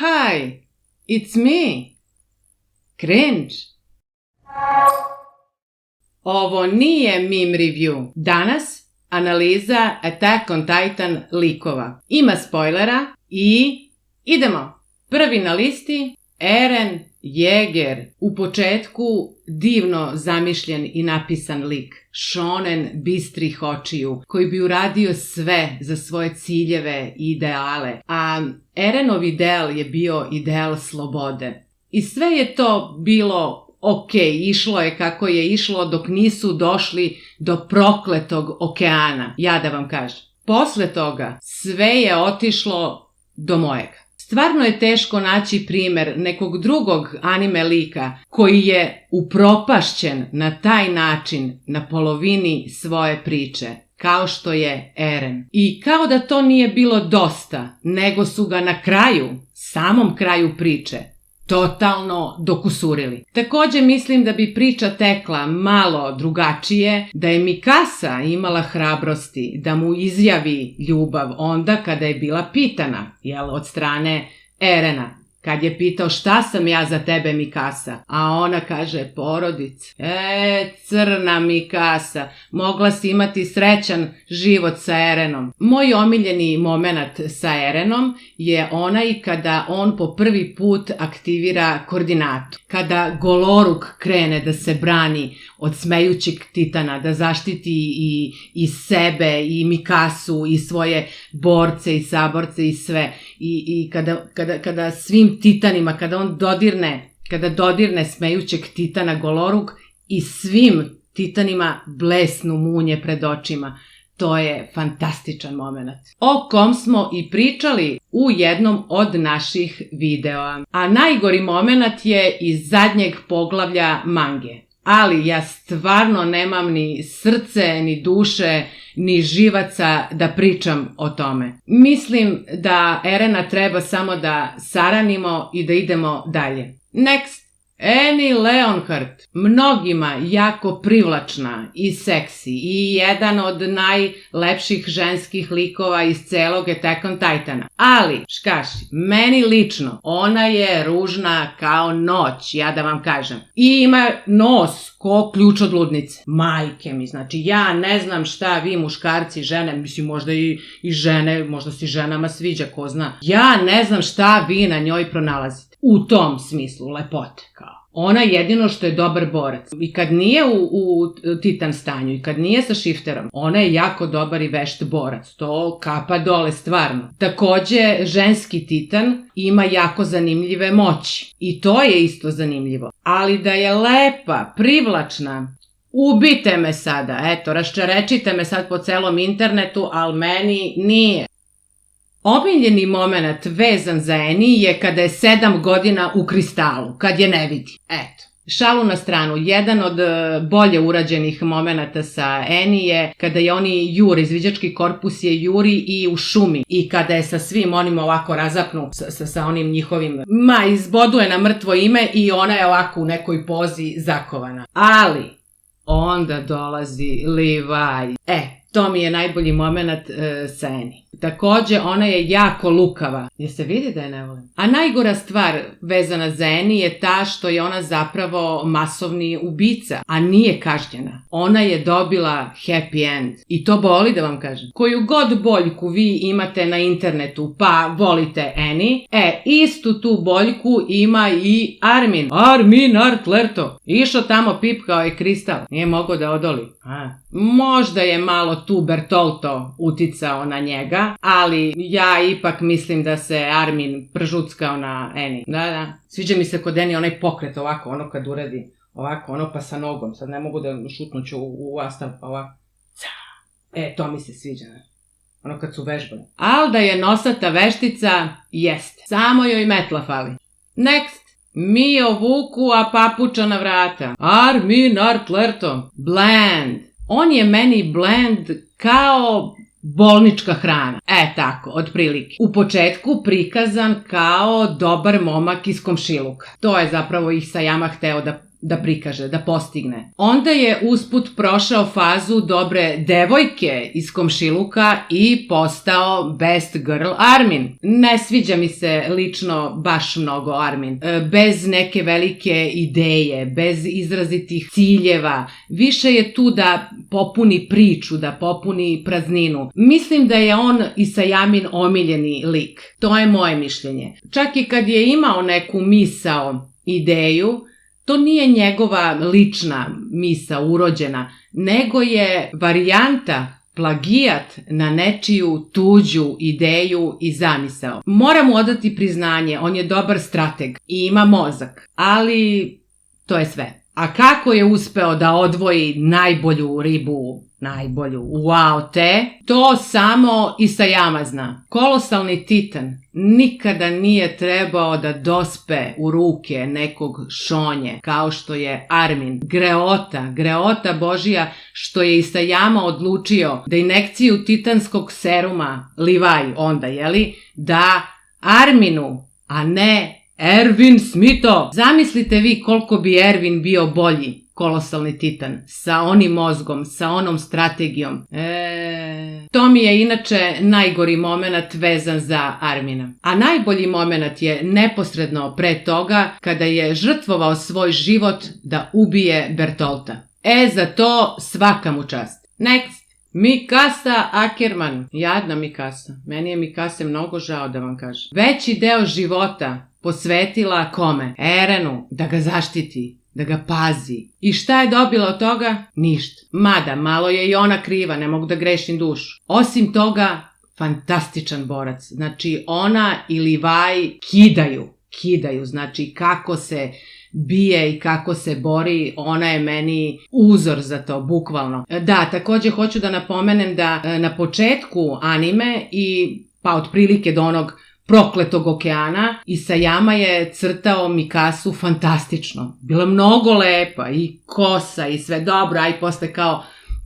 Hi, it's me. Cringe. Ovo nije meme review. Danas analiza Attack on Titan likova. Ima spoilera i idemo. Prvi na listi Eren Yeager. U početku divno zamišljen i napisan lik. Shonen bistrih očiju, koji bi uradio sve za svoje ciljeve i ideale. A Erenov ideal je bio ideal slobode. I sve je to bilo ok, išlo je kako je išlo dok nisu došli do prokletog okeana, ja da vam kažem. Posle toga sve je otišlo do mojega. Stvarno je teško naći primer nekog drugog anime lika koji je upropašćen na taj način na polovini svoje priče, kao što je Eren. I kao da to nije bilo dosta, nego su ga na kraju, samom kraju priče, totalno dokusurili. Takođe mislim da bi priča tekla malo drugačije da je Mikasa imala hrabrosti da mu izjavi ljubav onda kada je bila pitana, od strane Erena. Kad je pitao šta sam ja za tebe, Mikasa, a ona kaže porodica. Crna Mikasa, mogla si imati srećan život sa Erenom. Moj omiljeni moment sa Erenom je onaj kada on po prvi put aktivira koordinatu. Kada goloruk krene da se brani od smejućeg titana, da zaštiti i sebe, i Mikasu, i svoje borce, i saborce, i sve. I kada svim titanima, kada dodirne smejućeg titana goloruk i svim titanima blesnu munje pred očima. To je fantastičan moment. O kom smo i pričali u jednom od naših videa. A najgori moment je iz zadnjeg poglavlja mange. Ali ja stvarno nemam ni srce, ni duše, ni živaca da pričam o tome. Mislim da Erena treba samo da saranimo i da idemo dalje. Next. Annie Leonhardt, mnogima jako privlačna i seksi i jedan od najlepših ženskih likova iz celog Attack on Titana. Ali, škaši, meni lično, ona je ružna kao noć, ja da vam kažem. I ima nos ko ključ od ludnice. Majke mi, znači ja ne znam šta vi muškarci, žene, mislim možda i žene, možda se ženama sviđa, ko zna. Ja ne znam šta vi na njoj pronalazite. U tom smislu, lepote kao. Ona jedino što je dobar borac. I kad nije u titan stanju i kad nije sa šifterom, ona je jako dobar i vešt borac. To kapa dole stvarno. Takođe, ženski titan ima jako zanimljive moći. I to je isto zanimljivo. Ali da je lepa, privlačna, ubite me sada. Eto, raščarečite me sad po celom internetu, ali meni nije. Omiljeni moment vezan za Annie je kada je 7 godina u kristalu, kad je ne vidi. Eto, šalu na stranu, jedan od bolje urađenih momenata sa Annie je kada je oni jure, izviđački korpus je juri i u šumi. I kada je sa svim onim ovako razapnu, sa onim njihovim, izboduje na mrtvo ime i ona je ovako u nekoj pozi zakovana. Ali, onda dolazi Levi. To mi je najbolji moment sa Annie. Takođe, ona je jako lukava. Se vidi da je ne volim? A najgora stvar vezana za Annie je ta što je ona zapravo masovni ubica, a nije kažnjena. Ona je dobila happy end. I to boli da vam kažem. Koju god boljku vi imate na internetu, pa volite Annie, istu tu boljku ima i Armin. Armin Artlerto. Išao tamo pipkao je kristal. Nije mogao da odoli. Možda je malo tu Bertolto uticao na njega, ali ja ipak mislim da se Armin pržuckao na Annie. Da. Sviđa mi se kod Annie onaj pokret ovako, ono kad uradi ovako, ono pa sa nogom. Sad ne mogu da šutnuću u astav, pa ovako. To mi se sviđa. Ono kad su vežbali. Ali da je nosata veštica, jeste. Samo joj metla fali. Next. Mio vuku, a papuča na vrata. Armin Artlerto. Bland. On je meni bland kao bolnička hrana. Tako, otprilike. U početku prikazan kao dobar momak iz komšiluka. To je zapravo Isayama hteo da da prikaže, da postigne. Onda je usput prošao fazu dobre devojke iz komšiluka i postao best girl Armin. Ne sviđa mi se lično baš mnogo Armin. Bez neke velike ideje, bez izrazitih ciljeva. Više je tu da popuni priču, da popuni prazninu. Mislim da je on Isayamin omiljeni lik. To je moje mišljenje. Čak i kad je imao neku misao, ideju, to nije njegova lična misao urođena, nego je varijanta, plagijat na nečiju tuđu ideju i zamisao. Moram mu odati priznanje, on je dobar strateg i ima mozak, ali to je sve. A kako je uspeo da odvoji najbolju ribu, wow te, to samo Isayama zna. Kolosalni titan nikada nije trebao da dospe u ruke nekog šonje, kao što je Armin. Greota Božija, što je Isayama odlučio da injekciju titanskog seruma, Levi onda, da Arminu, a ne Erwin Smitho. Zamislite vi koliko bi Erwin bio bolji kolosalni titan, sa onim mozgom, sa onom strategijom. To mi je inače najgori moment vezan za Armina. A najbolji moment je neposredno pre toga kada je žrtvovao svoj život da ubije Bertolta. Za to svaka mu čast. Next. Mikasa Ackerman. Jadna Mikasa. Meni je Mikase mnogo žao da vam kažem. Veći deo života posvetila kome? Erenu, da ga zaštiti, da ga pazi. I šta je dobila od toga? Ništa. Mada, malo je i ona kriva, ne mogu da grešim dušu. Osim toga, fantastičan borac. Znači, ona i Levi kidaju. Znači, kako se bije i kako se bori, ona je meni uzor za to, bukvalno. Da, također hoću da napomenem da na početku anime i pa otprilike do onog prokletog okeana, Isayama je crtao Mikasu fantastično. Bila mnogo lepa i kosa i sve dobro, a i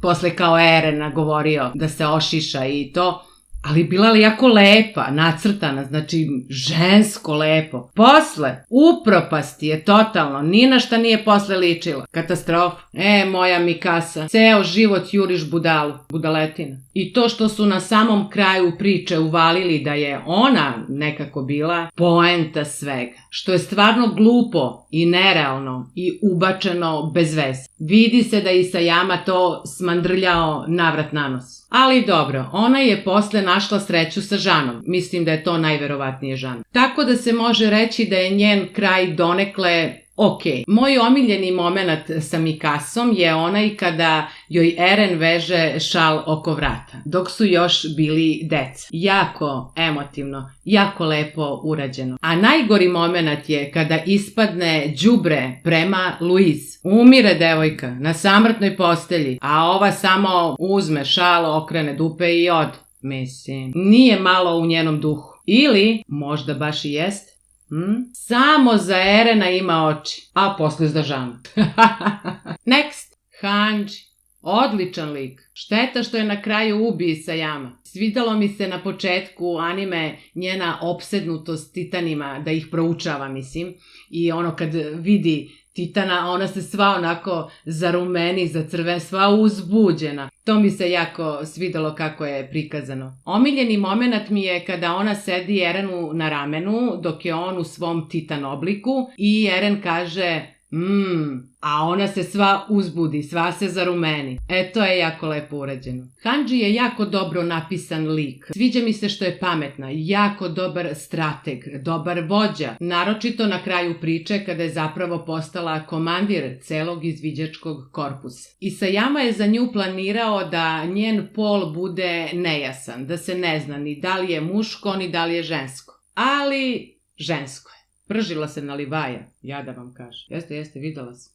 posle kao Eren govorio da se ošiša i to, ali bila li jako lepa, nacrtana, znači žensko lepo. Posle, upropasti je totalno, ni na šta nije posle ličila. Katastrofa. Moja Mikasa, ceo život juriš budaletina. I to što su na samom kraju priče uvalili da je ona nekako bila poenta svega. Što je stvarno glupo i nerealno i ubačeno bez veze. Vidi se da Isayama to smandrljao navrat na nos. Ali dobro, ona je posle našla sreću sa Žanom. Mislim da je to najverovatnije Žan. Tako da se može reći da je njen kraj donekle ok. Moj omiljeni moment sa Mikasom je onaj kada joj Eren veže šal oko vrata, dok su još bili deca. Jako emotivno, jako lepo urađeno. A najgori moment je kada ispadne đubre prema Louise. Umire devojka na samrtnoj postelji, a ova samo uzme šal, okrene dupe i ode. Mislim, nije malo u njenom duhu. Ili, možda baš i jeste. Samo za Erena ima oči, a posle za Žana. Next. Hanji. Odličan lik. Šteta što je na kraju ubi Isayama. Svidalo mi se na početku anime njena opsednutost titanima, da ih proučava, mislim. I ono kad vidi Titana, ona se sva onako zarumeni, zacrven, sva uzbuđena. To mi se jako svidelo kako je prikazano. Omiljeni moment mi je kada ona sedi Erenu na ramenu, dok je on u svom Titan obliku i Eren kaže a ona se sva uzbudi, sva se zarumeni. To je jako lepo urađeno. Hanji je jako dobro napisan lik. Sviđa mi se što je pametna, jako dobar strateg, dobar vođa. Naročito na kraju priče kada je zapravo postala komandir celog izviđačkog korpusa. Isayama je za nju planirao da njen pol bude nejasan, da se ne zna ni da li je muško, ni da li je žensko. Ali žensko je. Pržila se na Levi'a, ja da vam kažem. Jeste, videla sam.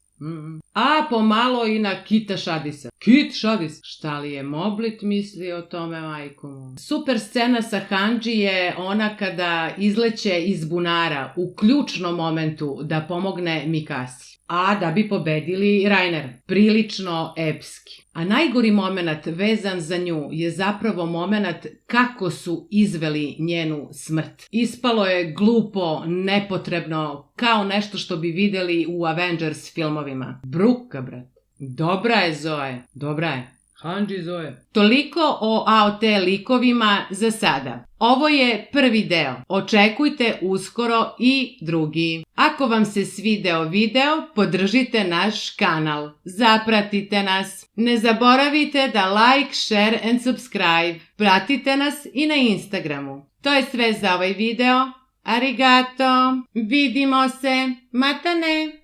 A pomalo i na Kita Shadisa. Kit Shadis. Šta li je Moblit mislio o tome, majko mu? Super scena sa Hanji je ona kada izleće iz bunara u ključnom momentu da pomogne Mikasi. a da bi pobedili Rainer. Prilično epski. A najgori moment vezan za nju je zapravo moment kako su izveli njenu smrt. Ispalo je glupo, nepotrebno, kao nešto što bi videli u Avengers filmovima. Bruka, brat. Dobra je, Zoe. Dobra je. Hanđi, Zoe. Toliko o AOT likovima za sada. Ovo je prvi deo. Očekujte uskoro i drugi. Ako vam se svideo video, podržite naš kanal. Zapratite nas. Ne zaboravite da like, share and subscribe. Pratite nas i na Instagramu. To je sve za ovaj video. Arigato. Vidimo se. Matane.